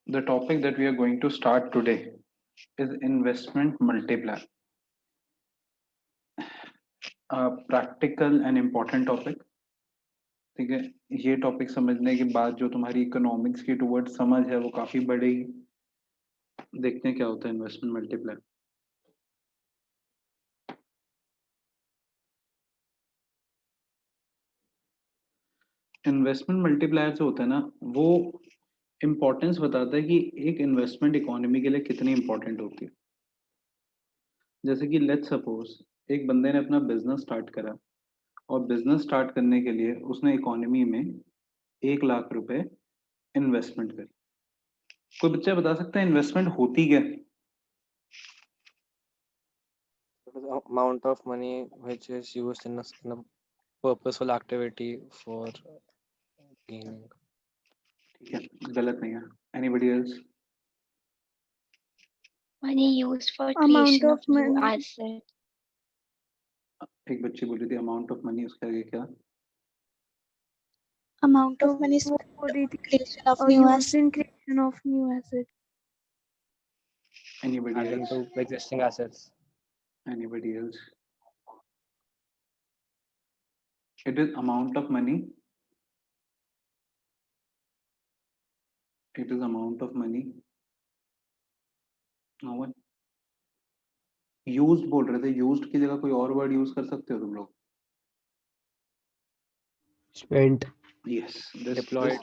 The topic that we are going to start today is investment multiplier. A practical and important topic. ठीक है, ये topic समझने के बाद जो तुम्हारी इकोनॉमिक्स की टुवर्ड समझ है वो काफी बढ़ेगी. देखते हैं क्या होता है इन्वेस्टमेंट मल्टीप्लायर. इन्वेस्टमेंट मल्टीप्लायर जो होता है ना, वो इम्पोर्टेंस बताता है कि एक इन्वेस्टमेंट इकोनॉमी के लिए कितनी इंपॉर्टेंट होती है. जैसे कि लेट्स सपोज एक बंदे ने अपना बिजनेस स्टार्ट करा और बिजनेस स्टार्ट करने के लिए उसने इकोनॉमी में 1 लाख रुपए इन्वेस्टमेंट करी. कोई बच्चा बता सकता है इन्वेस्टमेंट होती क्या है? The amount of money which is used in a purposeful activity for gaining. ठीक है, गलत नहीं है. Anybody else? Money used for Amount creation of of new money. assets. एक बच्ची बोल रही थी अमाउंट ऑफ मनी, उसके आगे क्या? Amount of money spent For for the creation of or new used assets. in creation of new assets. Anybody Adding else? to existing assets. Anybody else? It is amount of money. It is amount of money. No one. Used बोल रहे थे, used की जगह कोई और word use कर सकते हो तुम लोग. Spent. Yes, Deployed.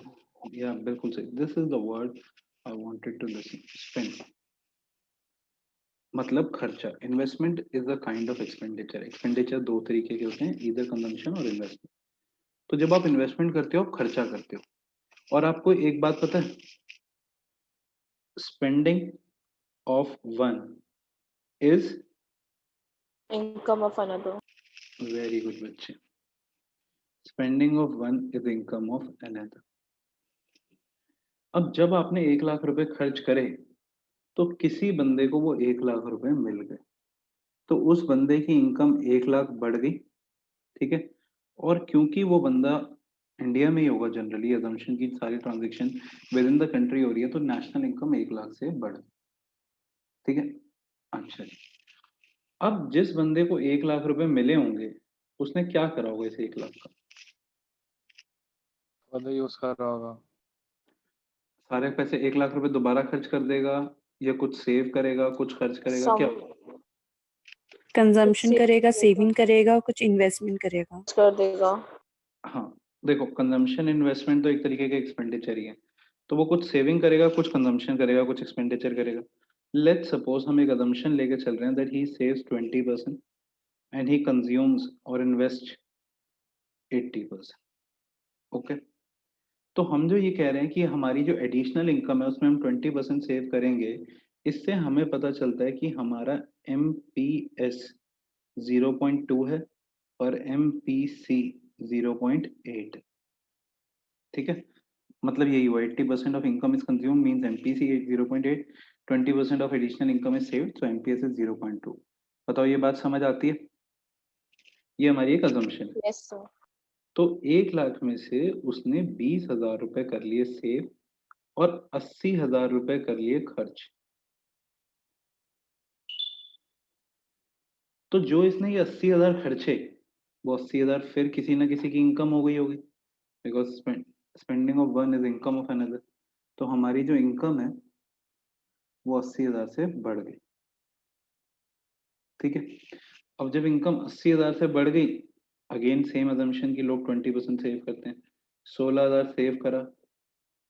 या बिल्कुल सही. This is the word I wanted to listen. Spend मतलब खर्चा. Investment is a kind of expenditure. Expenditure दो तरीके के होते हैं, ईदर कंजम्पशन और इन्वेस्टमेंट. तो जब आप इन्वेस्टमेंट करते हो आप खर्चा करते हो. और आपको एक बात पता है, spending of one is income of another. Very good बच्चे. Spending of one is income of another. अब जब आपने 1 लाख रुपए खर्च करे तो किसी बंदे को वो 1 लाख रुपए मिल गए, तो उस बंदे की इनकम 1 लाख बढ़ गई. ठीक है. और क्योंकि वो बंदा इंडिया में ही होगा, जनरली अजम्पशन की सारी transaction with in the country हो रही है, तो नेशनल इनकम 1 लाख से बढ़ गई. ठीक है. अच्छा जी. अब जिस बंदे को 1 लाख रुपए मिले होंगे उसने क्या करा होगा इस 1 लाख का? Further use कर रहा होगा. सारे पैसे 1 लाख रुपए दोबारा खर्च कर देगा या कुछ सेव करेगा, कुछ खर्च करेगा, Some क्या? कंजम्पशन Save करेगा, सेविंग करेगा, कुछ इन्वेस्टमेंट करेगा. कर देगा. हाँ, देखो कंजम्पशन इन्वेस्टमेंट तो एक तरीके का एक्सपेंडिचर ही है. तो वो कुछ सेविंग करेगा, कुछ कंजम्पशन करेगा, कुछ एक्सपेंडिचर करेगा. लेट्स सपोज हम एक अजम्पशन लेके चल रहे हैं that he saves 20% and he consumes और इन्वेस्ट 80%. ओके. तो हम जो ये कह रहे हैं कि हमारी जो एडिशनल इनकम है उसमें हम 20% सेव करेंगे. इससे हमें पता चलता है कि हमारा MPS 0.2 है और MPC 0.8. ठीक है. मतलब यही हुआ 80% of income is consume means MPC 0.8. 20% of additional income is saved, so MPS is 0.2. बताओ ये बात समझ आती है? ये हमारी एक अजम्पशन है. Yes sir. तो 1 लाख में से उसने 20,000 रुपए कर लिए सेव और 80,000 रुपए कर लिए खर्च. तो जो इसने ये 80,000 खर्चे, वो 80,000 फिर किसी ना किसी की इनकम हो गई होगी, because spending of one is income of another. तो हमारी जो इनकम है वो 80,000 से बढ़ गई. ठीक है. अब जब इनकम 80,000 से बढ़ गई, अगेन सेम अजम्पशन की लोग 20% सेव करते हैं. 16,000 सेव करा,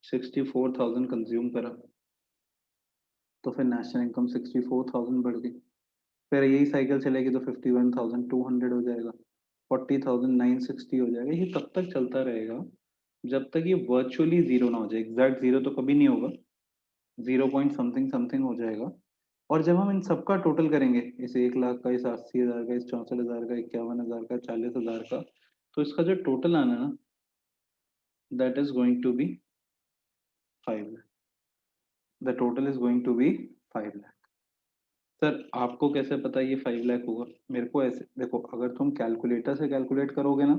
64,000 कंज्यूम करा, तो फिर नेशनल इनकम 64,000 बढ़ गई. फिर यही साइकिल चलेगी तो 51,200 हो जाएगा, 40,960 हो जाएगा. ये तब तक चलता रहेगा जब तक ये वर्चुअली जीरो ना हो जाए. एग्जैक्ट जीरो तो कभी नहीं होगा, 0 पॉइंट समथिंग समथिंग हो जाएगा. और जब हम इन सबका टोटल करेंगे, इस 1 लाख का, इस 80,000 का, इस 64,000 का, 51,000 का, 40,000 का, तो इसका जो टोटल आना ना, that is going to be 5 lakh. The total is going to be 5 lakh. Sir आपको कैसे पता ये 5 लाख होगा? मेरे को ऐसे देखो, अगर तुम कैलकुलेटर से कैलकुलेट करोगे ना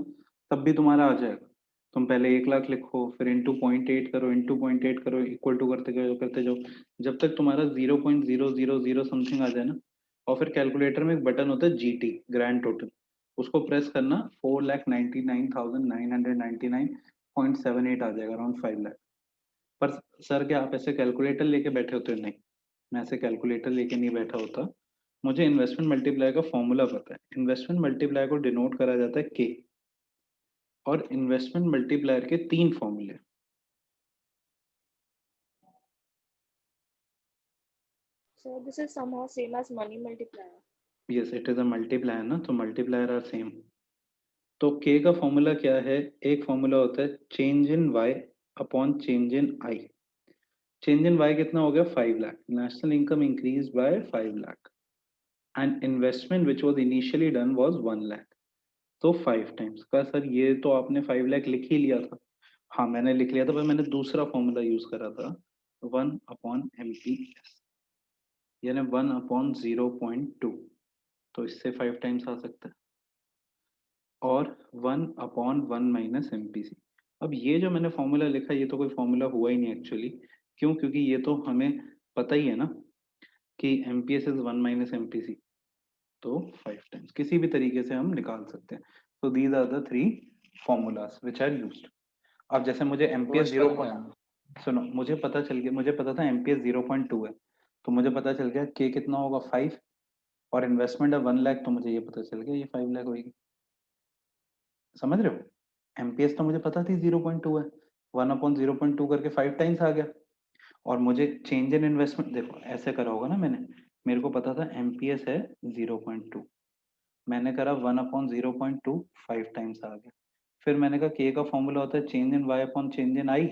तब भी तुम्हारा आ जाएगा, तुम पहले 1 लाख लिखो, फिर इंटू 0.8 करो, इंटू 0.8 करो, इक्वल टू करते जाओ जब तक तुम्हारा 0.000 समथिंग आ जाए ना। और फिर कैलकुलेटर में एक बटन होता है जीटी, ग्रैंड टोटल, उसको प्रेस करना, 4,99,999.78 आ जाएगा, अराउंड 5 लाख। पर सर क्या आप ऐसे कैलकुलेटर लेके बैठे होते हो? नहीं, मैं ऐसे कैलकुलेटर लेके नहीं बैठा होता। मुझे इन्वेस्टमेंट मल्टीप्लायर का फॉर्मूला पता है। इन्वेस्टमेंट मल्टीप्लायर को डिनोट करा जाता है के, और इन्वेस्टमेंट मल्टीप्लायर के 3 फॉर्मूले। So this is somehow same as money multiplier. Yes, it is a multiplier ना, तो मल्टीप्लायर आर सेम। तो के का फॉर्मूला क्या है? एक फॉर्मूला होता है change in Y upon change in I. Change in Y कितना हो गया? 5 lakh. National income increase by 5 lakh and investment which was initially done was 1 lakh. तो 5 टाइम्स का। सर ये तो आपने 5 लाख लिख ही लिया था। हाँ मैंने लिख लिया था, पर मैंने दूसरा फॉर्मूला यूज करा था, 1 अपॉन एम पी एस, यानी 1 अपॉन 0.2। तो इससे 5 टाइम्स आ सकता है, और 1 upon 1 minus M P C. अब ये जो मैंने फॉर्मूला लिखा, ये तो कोई फॉर्मूला हुआ ही नहीं एक्चुअली। क्यों? क्योंकि ये तो हमें पता ही है ना कि M P S is 1 minus M P C. तो 5 टाइम्स किसी भी तरीके से हम निकाल सकते हैं। तो these are the 3 formulas which are used. अब जैसे मुझे एमपीएस First वाला 0, क्या? सुनो, मुझे पता चल गया, मुझे पता था एमपीएस 0.2 है, तो मुझे पता चल गया के कितना होगा 5, और इन्वेस्टमेंट है 1 लाख, तो मुझे ये पता चल गया ये 5 लाख होगी। समझ रहे हो? एमपीएस तो मुझे पता थी 0.2 है, 1 अपॉन 0.2 करके 5 टाइम्स आ गया। और मुझे चेंज इन इन्वेस्टमेंट, देखो ऐसे करा होगा ना मैंने, मेरे को पता था एमपीएस है 0.2, मैंने करा 1 अपॉन 0.2, 5 टाइम्स आ गया। फिर मैंने कहा के का फॉर्मूला होता है change in Y upon change in I.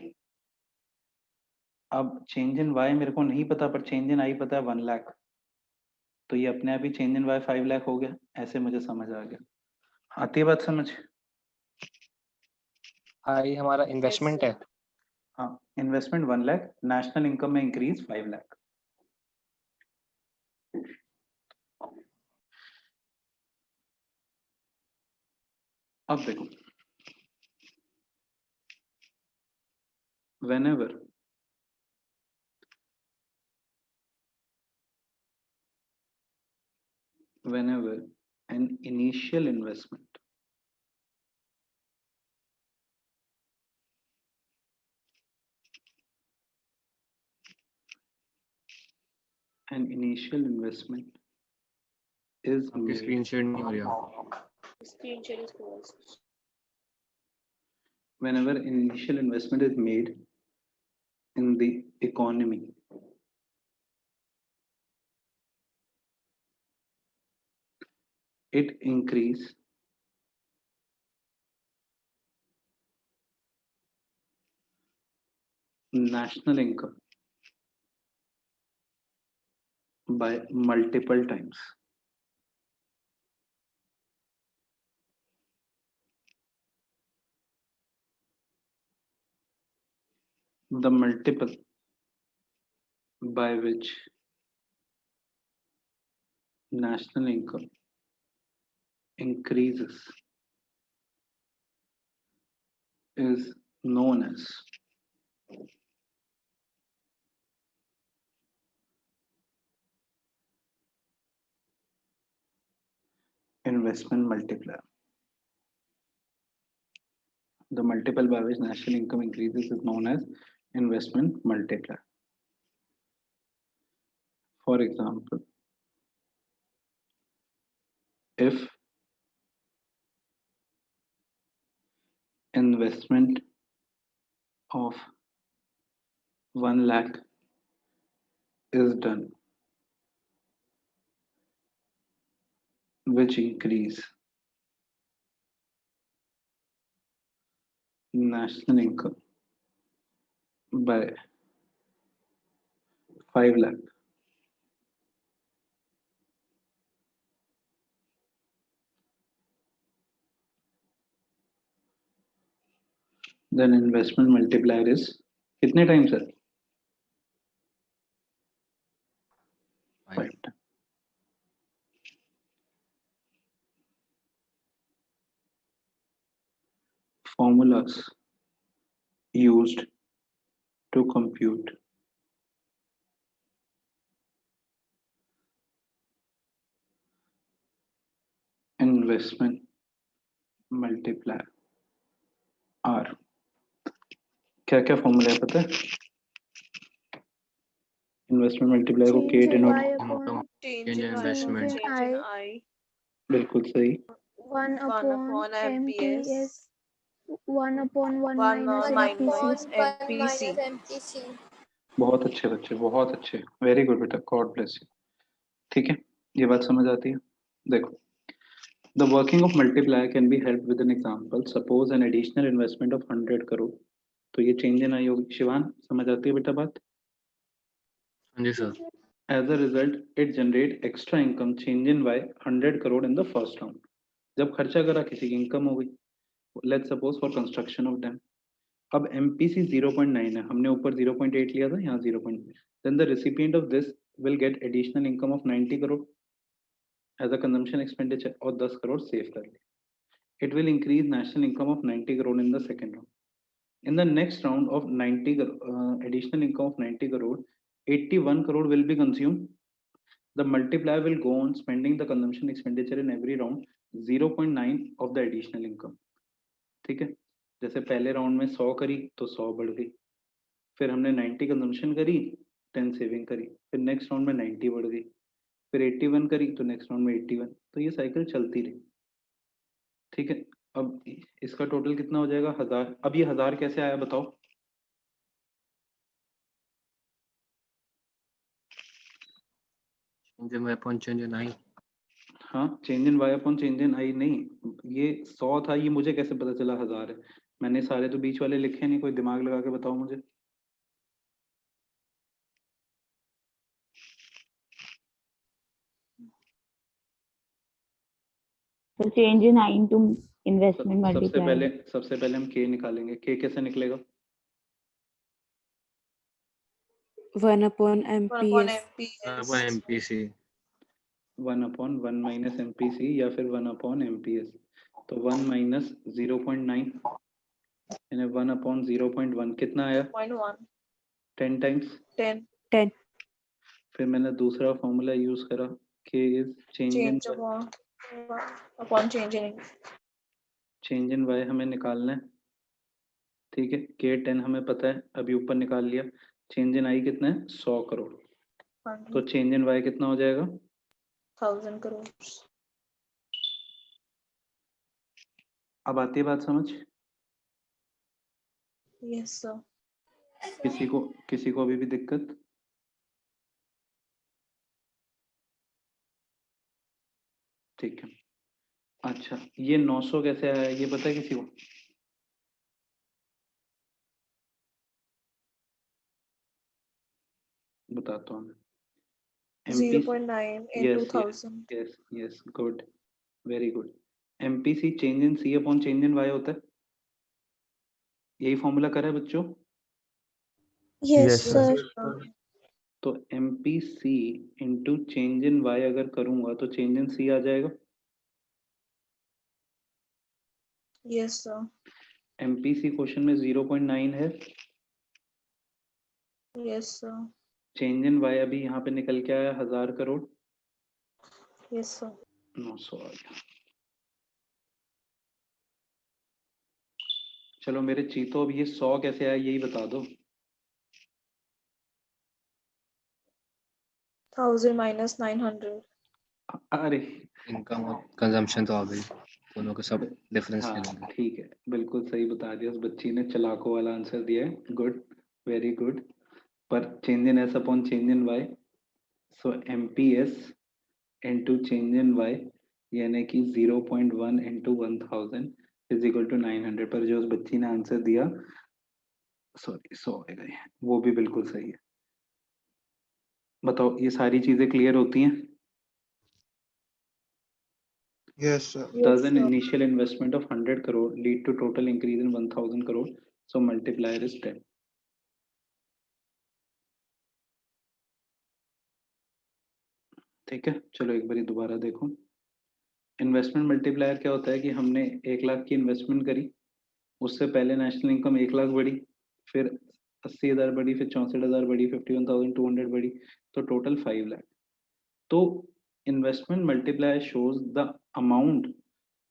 अब चेंज इन वाई मेरे को नहीं पता, पर चेंज इन आई पता है 1 लाख, तो ये अपने आप ही चेंज इन वाई 5 लाख हो गया। ऐसे मुझे समझ आ गया। आती है बात समझ? आई हमारा इन्वेस्टमेंट है। हाँ, इन्वेस्टमेंट 1 लाख, नेशनल इनकम में इंक्रीज 5 लाख। अब देखो, whenever an initial investment is आपकी made, स्क्रीन शेयर नहीं हो रही है। Screen share is closed. whenever an initial investment is made in the economy, it increase national income by multiple times. The multiple by which national income increases is known as investment multiplier. The multiple by which national income increases is known as investment multiplier. For example, if investment of 1 lakh is done, which increase national income by 5 lakh, then investment multiplier is कितने times है? 5 times. Formulas used to compute investment multiplier R. क्या क्या formula है पता है? Investment multiplier को के denote, Change in investment. change in I. बिल्कुल सही, 1 1 upon upon MPS. MPS. 1 upon 1 1 minus minus MPC. MPC. बहुत अच्छे बच्चे, बहुत अच्छे, वेरी गुड बेटा, गॉड ब्लेस यू। ठीक है, ये बात समझ आती है? देखो, the working of multiplier can be helped with an example. Suppose an additional investment of 100 crore, तो ये चेंज इन आई होगी। शिवान, समझ आती है बेटा बात? हाँ जी sir. As a result, it generate extra income, change in by 100 crore in the first round. जब खर्चा करा किसी की इनकम हो गई, let's suppose for construction of dam. अब MPC 0.9 है, हमने ऊपर 0.8 लिया था, यहाँ 0.9, then the recipient of this will get additional income of 90 crore as a consumption expenditure, और 10 करोड़ सेव कर लिए। It will increase national income of 90 crore in the second round. In the next round of 90 additional income of 90 crore, 81 crore will be consumed. The multiplier will go on spending the consumption expenditure in every round 0.9 of the additional income. ठीक है, जैसे पहले round में 100 करी तो 100 बढ़ गई, फिर हमने 90 कंजम्पशन करी, 10 सेविंग करी, फिर नेक्स्ट राउंड में 90 बढ़ गई, फिर 81 करी तो नेक्स्ट राउंड में 81, तो ये साइकिल चलती रही। ठीक है, अब इसका टोटल कितना हो जाएगा? 1000। अब ये 1000 कैसे आया बताओ? Change in Y upon change in I. हाँ, change in Y upon change in I नहीं, ये 100 था, ये मुझे कैसे पता चला 1000 है? मैंने सारे तो बीच वाले लिखे नहीं, कोई दिमाग लगा के बताओ मुझे। So change in I into investment multiplier. सबसे पहले हम के निकालेंगे। के कैसे निकलेगा? 1 upon 1 upon MPS. MPC. 1 upon 1 minus MPC या फिर 1 upon MPS। तो 1 माइनस 0.9 यानी 1 upon 0.1 कितना आया? 0.1. 10 टाइम्स 10. 10. फिर मैंने दूसरा फॉर्मूला यूज करा, K is change in upon change in. Change in Y हमें निकालना है। ठीक है, के 10 हमें पता है, अभी ऊपर निकाल लिया। चेंज इन आई कितना है? 100 करोड़। तो 100. चेंज इन वाई कितना हो जाएगा? 1000 crores. अब आती है बात समझ? Yes, sir. किसी को अभी भी दिक्कत? ठीक है, अच्छा ये 900 कैसे आया ये पता है किसी को? बताता हूँ। 0.9 into 1000. Yes good, very good. MPC change in C upon change in Y होता है, यही फॉर्मूला करा है बच्चों? Yes, sir. sir. तो MPC into change in Y अगर करूंगा तो चेंज इन C आ जाएगा। Yes, sir. MPC क्वेश्चन में 0.9 है, Yes, sir. Change in Y अभी यहाँ पे निकल के आया 1000 करोड़, Yes, sir. 900 आ गया। चलो मेरे चीतो, अब ये 100 कैसे आया यही बता दो। 1000 minus 900. अरे इनकम और कंजम्पशन तो आ गई, दोनों का सब डिफरेंस ले हाँ लेंगे। ठीक है, बिल्कुल सही बता दिया, उस बच्ची ने चलाको वाला आंसर दिया है, गुड, वेरी गुड। पर change in S upon change in Y, so MPS into change in Y यानी कि 0.1 इंटू 1000 इज इक्वल टू 900, पर जो उस बच्ची ने आंसर दिया, सॉरी 100 आ गए, वो भी बिल्कुल सही है। बताओ ये सारी चीजें क्लियर होती हैं? Yes, sir. Does an sir. initial investment of 100 crore lead to total increase in 1000 crore? So multiplier is 10. ठीक है, चलो एक बारी दोबारा देखो। इन्वेस्टमेंट मल्टीप्लायर क्या होता है कि हमने 1 लाख की इन्वेस्टमेंट करी, उससे पहले नेशनल इनकम 1 लाख बढ़ी, फिर 80,000 बढ़ी, फिर 64,000 बढ़ी, 51,200 बढ़ी, तो टोटल 5 लाख। तो investment multiplier shows the amount,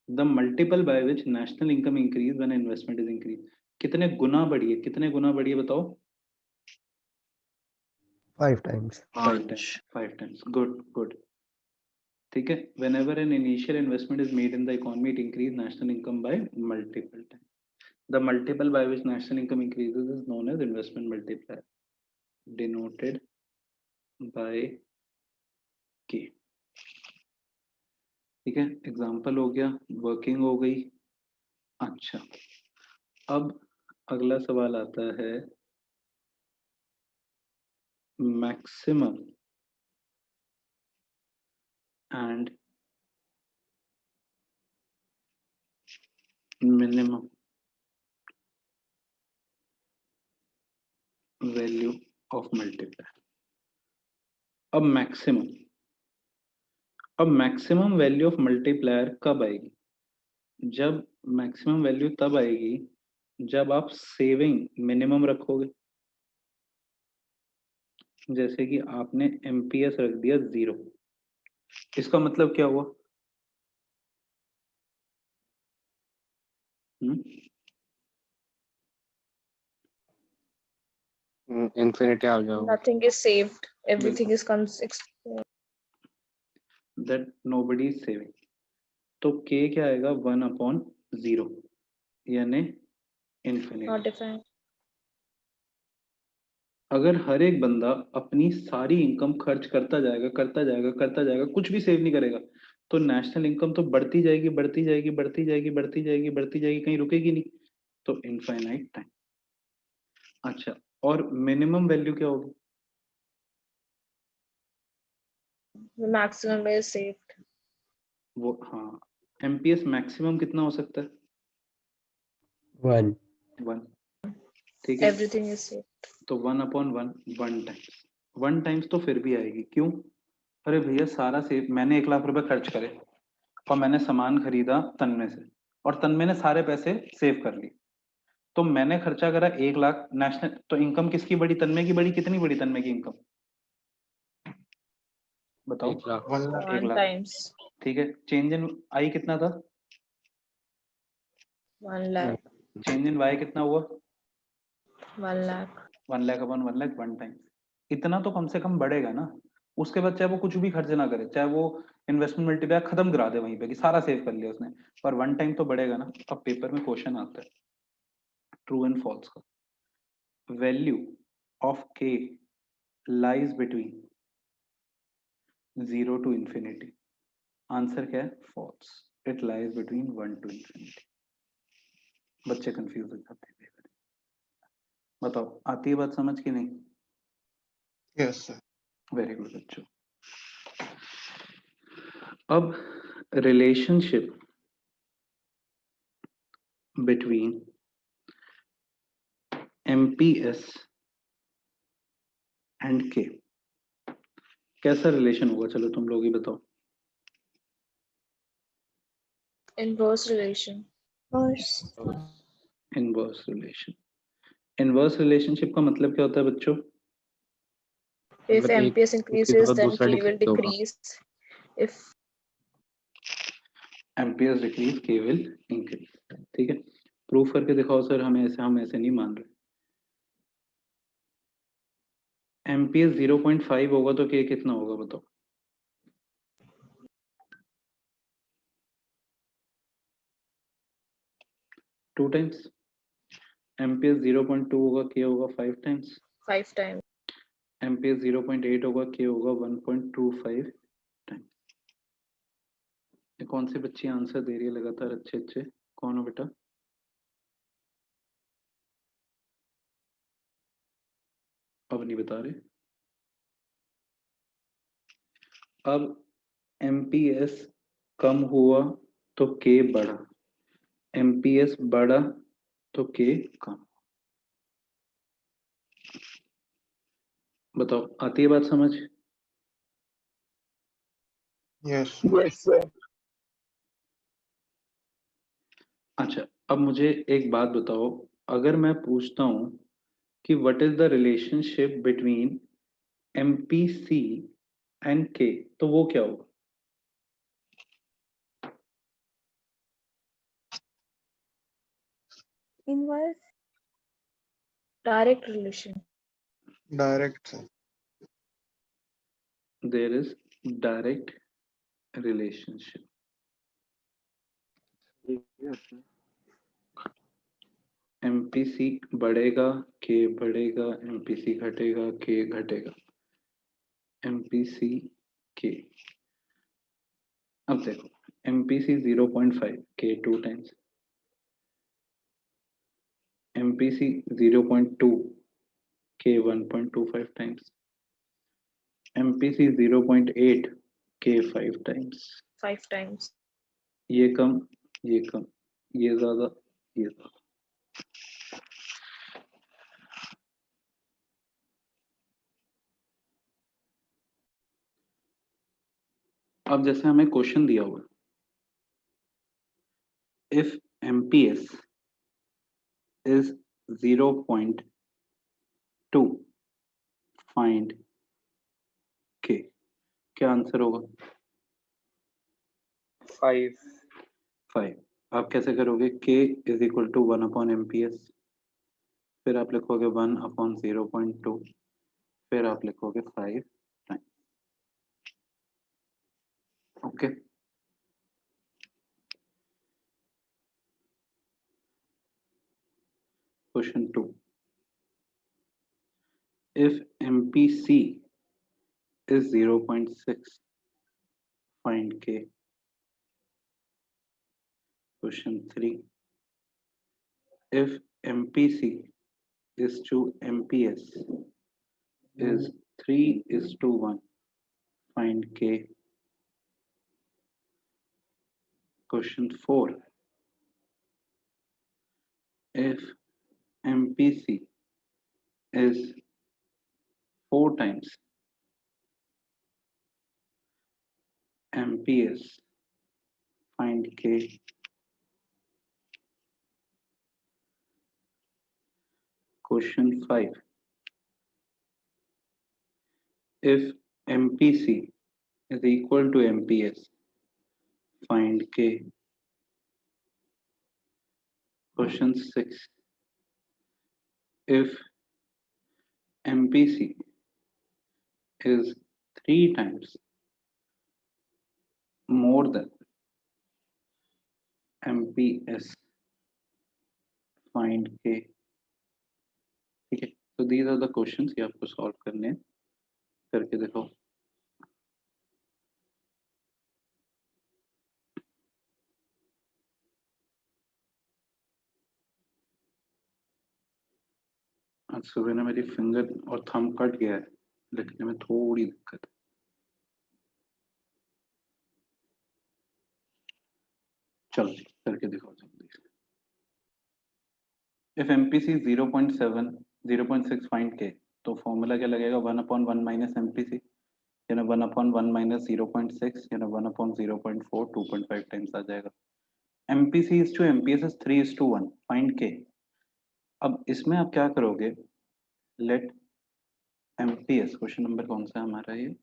the multiple by which national income increase when investment is increase. कितने गुना बढ़ी है, कितने गुना बढ़ी है बताओ? 5 times. 5 times, good. ठीक है, whenever an initial investment is made in the economy, it increase national income by multiple times. The multiple by which national income increases is known as investment multiplier, denoted by K. ठीक है, example हो गया, working हो गई। अच्छा, अब अगला सवाल आता है maximum and minimum value of multiplier. अब मैक्सिमम वैल्यू ऑफ मल्टीप्लायर कब आएगी? जब मैक्सिमम वैल्यू तब आएगी जब आप सेविंग मिनिमम रखोगे। जैसे कि आपने एमपीएस रख दिया 0, इसका मतलब क्या हुआ? infinity आ गया होगा। Nothing is saved. Everything is that nobody is saving, तो k क्या आएगा? 1/0, यानी इन्फिनिटी। not defined. अगर हर एक बंदा अपनी सारी इनकम खर्च करता जाएगा, कुछ भी सेव नहीं करेगा, तो नेशनल इनकम तो बढ़ती जाएगी, कहीं रुकेगी नहीं, तो इनफाइनाइट टाइम। अच्छा, और मिनिमम वैल्यू क्या होगी? The maximum is saved. वो हाँ, एमपीएस मैक्सिमम कितना हो सकता है? 1. 1। ठीक है, Everything is saved. तो 1/1 1 टाइम्स तो फिर भी आएगी। क्यों? अरे भैया सारा सेव, मैंने 1 लाख रुपए खर्च करे और मैंने सामान खरीदा तन्मय से, और तन्मय ने सारे पैसे सेव कर लिए, तो मैंने खर्चा करा 1 लाख। नेशनल तो इनकम किसकी बढ़ी? तन्मय की बढ़ी। कितनी बढ़ी तन्मय की इनकम बताओ? 1 लाख। 1 1 लाख। times ठीक है, चेंज इन आई कितना था? 1 lakh. चेंज इन वाई कितना हुआ? 1 lakh. 1 लाख अपन 1 लाख 1 टाइम। इतना तो कम से कम बढ़ेगा ना। उसके बाद चाहे वो कुछ भी खर्च ना करे, चाहे वो इन्वेस्टमेंट मल्टीप्लायर खत्म करा दे वहीं पे कि सारा सेव कर लिया उसने, पर 1 टाइम तो बढ़ेगा ना। अब पेपर में क्वेश्चन आता है ट्रू एंड फॉल्स का। वैल्यू ऑफ के lies between 0 to infinity। Answer क्या है? False. It lies between 1 to infinity। बच्चे कंफ्यूज हो जाते हैं। बताओ, आती है बात समझ की नहीं? Yes, sir. वेरी गुड बच्चों। अब रिलेशनशिप बिटवीन एमपीएस एंड के, कैसा रिलेशन होगा? चलो तुम लोग ही बताओ। Inverse relation. Inverse relation. Inverse relationship का मतलब क्या होता है बच्चों? If मतलब एक MPS उसकी increases, तरफ then दूसरा K will decrease होगा। decrease. If एमपीएस डिक्रीज के विल इंक्रीज। ठीक है, प्रूफ करके दिखाओ सर। हम ऐसे नहीं मान रहे। एमपीएस 0.5 होगा तो के कितना होगा बताओ? Two times. एमपीएस 0.2 होगा, के होगा 5 टाइम्स। 5 times. एमपीएस 0.8 होगा, के होगा 1.25 टाइम्स। कौन सी बच्ची आंसर दे रही है लगातार? अच्छे कौन हो बेटा? अब नहीं बता रहे। अब एमपीएस कम हुआ तो के बढ़ा, एमपीएस बढ़ा तो के कम। बताओ, आती है बात समझ? Yes. अच्छा, अब मुझे एक बात बताओ, अगर मैं पूछता हूं कि what is the relationship between MPC and K, तो वो क्या होगा? Inverse. Direct relation. Direct, sir. There is direct relationship. MPC बढ़ेगा, K बढ़ेगा, MPC घटेगा, K घटेगा, MPC K. अब देखो MPC 0.5, K 2 times, MPC 0.2, K 1.25 times, MPC 0.8, K 5 times. 5 times. ये कम, ये कम, ये ज्यादा, ये ज्यादा. अब जैसे हमें क्वेश्चन दिया हुआ, if MPS is 0.2, find K, क्या आंसर होगा? 5. 5. आप कैसे करोगे? K is equal to 1/MPS, फिर आप लिखोगे 1/0.2, फिर आप लिखोगे 5 time. Okay, question 2, if MPC is 0.6, find K. Question 3, if MPC is to MPS is 3:1, find K. Question 4, if MPC is 4 times MPS, find K. Question 5, if MPC is equal to MPS, find K. Question 6, if MPC is 3 times more than MPS, find K. ठीक है, so these are the questions ये आपको solve करने हैं, करके देखो. आज सुबह ना मेरी फिंगर और थंब कट गया है, लिखने में थोड़ी दिक्कत है. चलो करके दिखाओ जल्दी से. If MPC is 0.7, 0.6, find K, तो फॉर्मूला क्या लगेगा? 1/1 minus MPC, यानी 1/1 minus 0.6, यानी 1/0.4, 2.5 टाइम्स आ जाएगा. MPC is to MPS is 3:1, find K. अब इसमें आप क्या करोगे? लेट MPS, क्वेश्चन नंबर कौन सा है हमारा? ये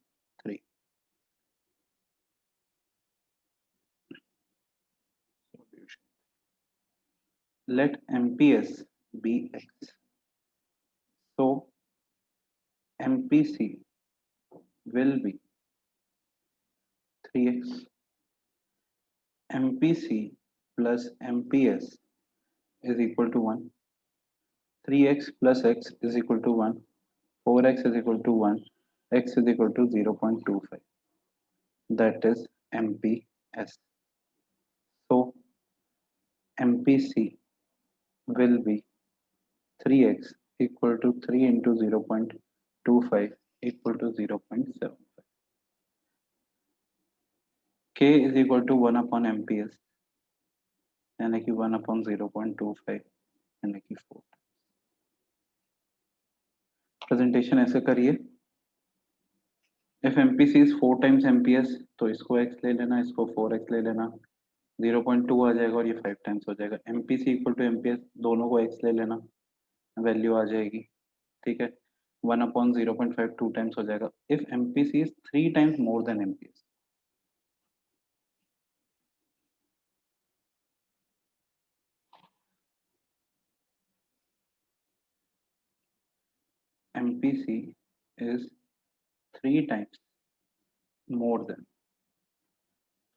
3. Let MPS be X. So MPC will be 3x. MPC plus MPS is equal to 1. 3x plus x is equal to 1. 4x is equal to 1. X is equal to 0.25. That is MPS. So MPC will be 3x equal to 3 into 0.25 equal to 0.75. K is equal to 1/MPS, यानी कि 1/0.25, यानी कि 4. Presentation ऐसे करिए. If MPC is 4 times MPS, तो इसको x ले लेना, इसको 4x ले लेना, 0.2 आ जाएगा और ये 5 टाइम्स हो जाएगा. MPC इक्वल टू MPS, दोनों को x ले लेना, वैल्यू आ जाएगी ठीक है, 1/0.5 2 टाइम्स हो जाएगा. If MPC is 3 times more than MPS, MPC is 3 times more than,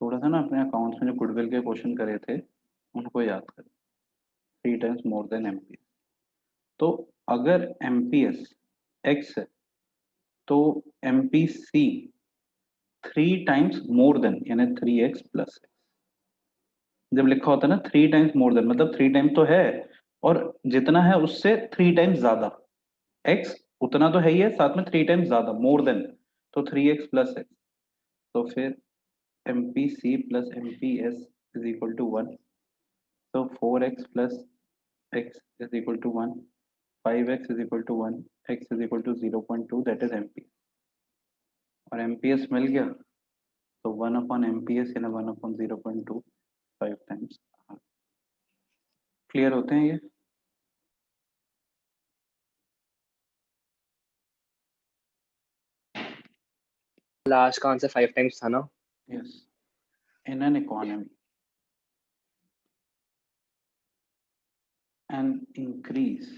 थोड़ा सा ना अपने अकाउंट्स में जो गुडविल के क्वेश्चन करे थे उनको याद करें. 3 टाइम्स मोर देन MPS. तो अगर MPS X है तो MPC 3 टाइम्स मोर देन यानी 3x प्लस. जब लिखा होता है ना 3 टाइम्स मोर देन, मतलब 3 टाइम्स तो है और जितना है उससे 3 टाइम्स ज्यादा. x उतना तो है ही है, साथ में 3 टाइम्स ज्यादा, मोर देन, तो 3x प्लस x. तो फिर MPC plus MPS is equal to 1. तो 4x plus x is equal to 1, 5x is equal to 1, x is equal to 0.2, that is MP. और MPS मिल गया तो 1/MPS यानी 1/0.2 5 टाइम्स. क्लियर होते हैं ये? लास्ट का आंसर 5 टाइम्स था ना? Yes. In an economy, an increase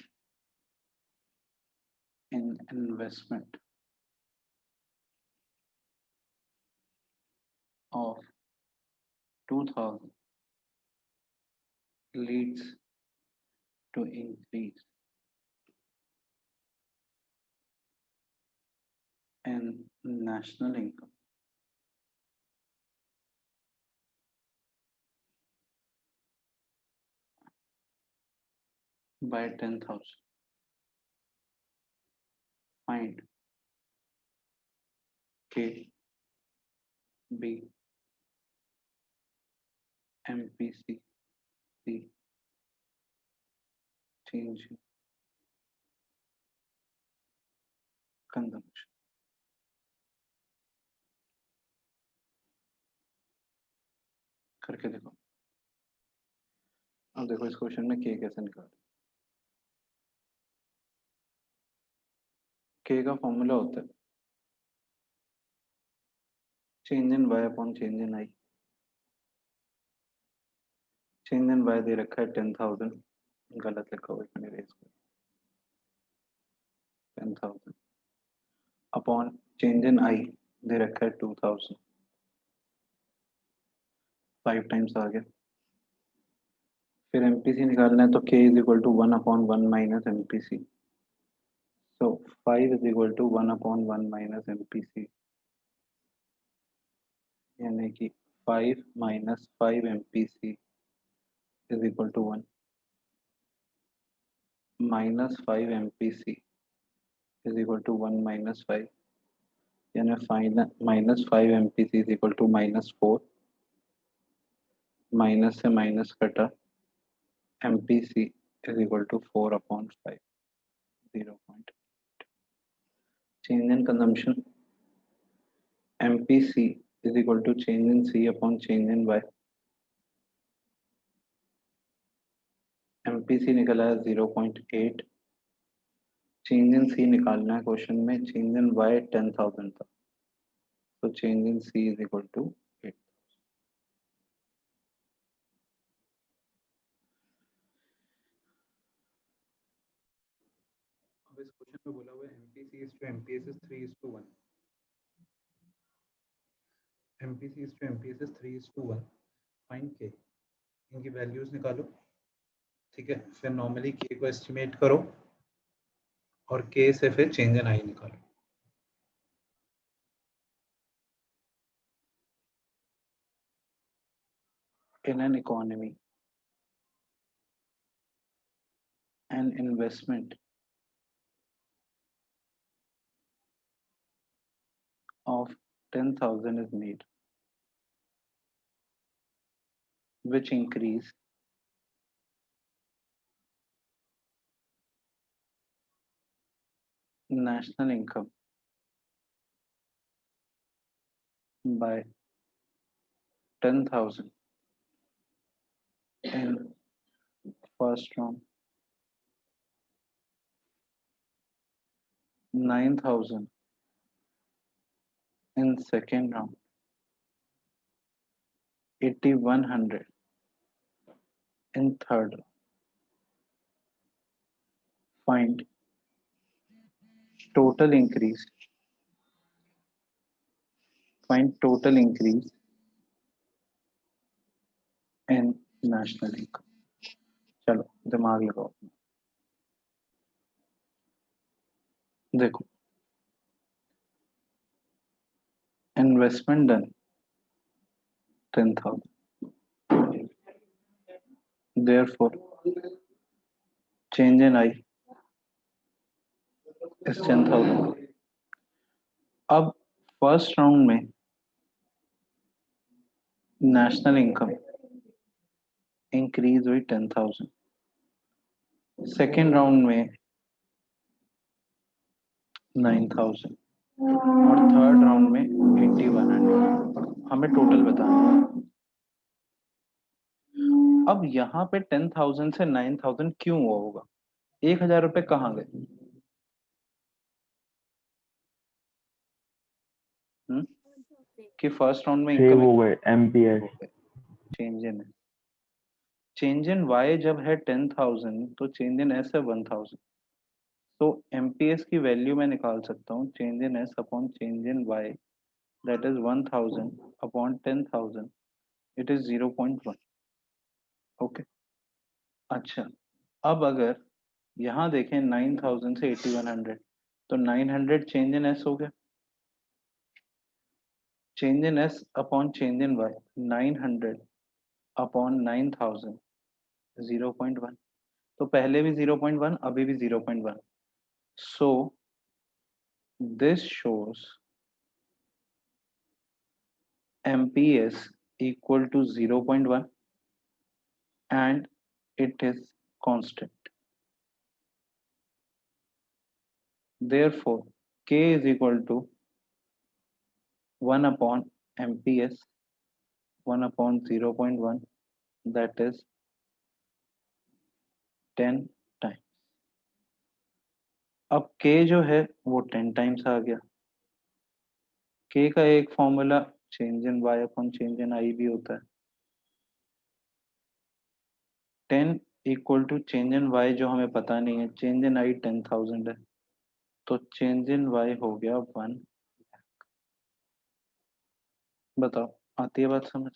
in investment of 2000 leads to increase in national income by 10,000. Find K, B, MPC, C, change in consumption. करके देखो. अब देखो इस क्वेश्चन में K कैसे निकाल. K का फॉर्मूला होता है change in Y upon change in I. Change in Y दे रखा है 10,000, गलत लिखा हुआ है मैंने रेस को. 10,000 अपॉन चेंज इन I दे रखा है 2,000. 5 टाइम्स आ गया. फिर MPC निकालना है तो K is equal to 1/1 minus MPC. So 5 is equal to 1/1 minus MPC, यानी कि 5 minus 5 MPC is equal to 1. Minus 5 MPC is equal to 1 minus 5, यानी minus 5 MPC is equal to minus 4. Minus से minus कटा, MPC is equal to 4/5, 0.8. Change in consumption, MPC is equal to change in C upon change in Y. MPC निकला है 0.8. Change in C निकालना है question में. Change in Y 10,000 था, तो change in C is equal to 8. अब इस question में बोला हुआ है MPC is to MPS is 3:1. MPC is to MPS is 3:1. Find K. इनकी वैल्यूज निकालो. ठीक है, फिर नॉर्मली K को एस्टिमेट करो और K से फिर चेंज इन I निकालो. In an economy, an investment of 10,000 is made, which increase national income by 10,000 in first round, 9,000 in second round, 8,100 in third round. Find total increase. Find total increase in national income. चलो दिमाग लगाओ. देखो, investment done 10,000. Therefore, change in I is 10,000. अब first round में national income increase हुई 10,000. Second round में 9,000 और third round में 8,100. हमें टोटल बताना है. अब यहाँ पे 10,000 से 9,000 क्यों हुआ होगा? 1,000 रुपए कहाँ गए? कि फर्स्ट राउंड में सेव इनकम हो गए एमपीएस. चेंज इन है. चेंज इन वाई जब है 10,000 तो चेंज इन एस है 1,000. तो एमपीएस की वैल्यू मैं निकाल सकता हूँ change in S upon change in Y, that is 1,000 upon 10,000, it is 0.1. Okay. अच्छा, अब अगर यहाँ देखें 9,000 से 8,100 तो 900 चेंज इन एस हो गया. Change in S upon change in Y, 900 upon 9,000, 0.1. तो पहले भी 0.1, अभी भी 0.1. So this shows MPS equal to 0.1 and it is constant. Therefore, K is equal to 1 upon MPS, 1 upon 0.1, that is 10 times. अब K जो है वो 10 times आ गया. K का एक formula change in Y upon change in I भी होता है. 10 equal to change in Y जो हमें पता नहीं है, चेंज इन I 10,000 है, तो चेंज इन Y हो गया 1 lakh. बताओ, आती है बात समझ?